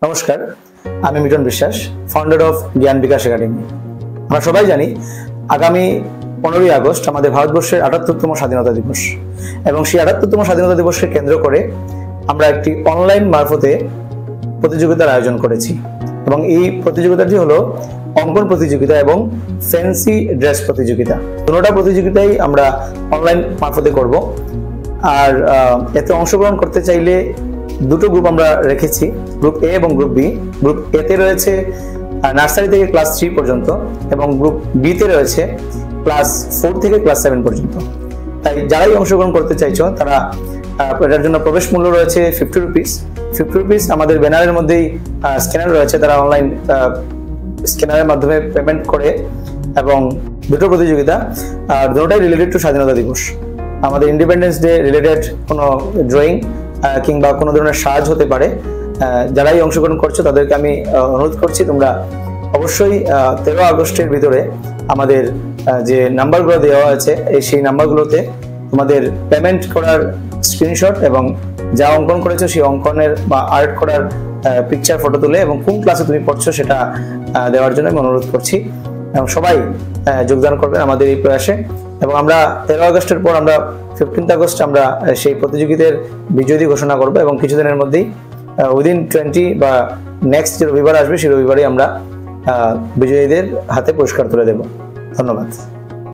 নমস্কার, আমি মিটন বিশ্বাস, ফাউন্ডার অফ জ্ঞান বিকাশ একাডেমি। আমরা সবাই জানি আগামী 15ই আগস্ট আমাদের ভারতবর্ষের 78তম স্বাধীনতা দিবস এবং সেই 78তম স্বাধীনতা দিবসকে কেন্দ্র করে আমরা একটি অনলাইন মারফতে প্রতিযোগিতার আয়োজন করেছি এবং এই প্রতিযোগিতাটি হলো অঙ্কন প্রতিযোগিতা এবং ফ্যান্সি ড্রেস প্রতিযোগিতা। দুটোটা প্রতিযোগিতাই আমরা অনলাইন মারফতে করব। আর এতে অংশগ্রহণ করতে চাইলে দুটো গ্রুপ আমরা রেখেছি, গ্রুপ এ এবং গ্রুপ বি। গ্রুপ এ তে রয়েছে নার্সারি থেকে ক্লাস 3 পর্যন্ত এবং গ্রুপ বি তে রয়েছে ক্লাস 4 থেকে ক্লাস 7 পর্যন্ত। তাই যারাই অংশগ্রহণ করতে চাইছো তারা এটার জন্য প্রবেশ মূল্য রয়েছে 50 রুপিস। 50 রুপিস আমাদের ব্যানারের মধ্যেই স্ক্যানার রয়েছে, তারা অনলাইন স্ক্যানারের মাধ্যমে পেমেন্ট করে। এবং দুটো প্রতিযোগিতা দুটোটাই রিলেটেড টু স্বাধীনতা দিবস। আমাদের ইন্ডিপেন্ডেন্স ডে রিলেটেড কোনো ড্রয়িং কিংবা কোনো ধরনের সাজ হতে পারে। যারাই অংশগ্রহণ করছো তাদেরকে আমি অনুরোধ করছি, তোমরা অবশ্যই 13 আগস্টের ভিতরে আমাদের যে নাম্বারগুলো দেওয়া আছে সেই নাম্বারগুলোতে তোমাদের পেমেন্ট করার স্ক্রিনশট এবং যা অঙ্কন করেছো সেই অঙ্কনের বা আর্ট করার পিকচার ফটো তুলে এবং কোন ক্লাসে তুমি পড়ছো সেটা দেওয়ার জন্য আমি অনুরোধ করছি। এবং সবাই যোগদান করবেন আমাদের এই প্রয়াসে। এবং আমরা 13 আগস্টের পর আমরা 15 আগস্ট আমরা সেই প্রতিযোগিতার বিজয়ী ঘোষণা করব এবং কিছুদিনের মধ্যেই উইদিন 20 বা নেক্সট যে রবিবার আসবে সেই রবিবারই আমরা বিজয়ীদের হাতে পুরস্কার তুলে দেব। ধন্যবাদ।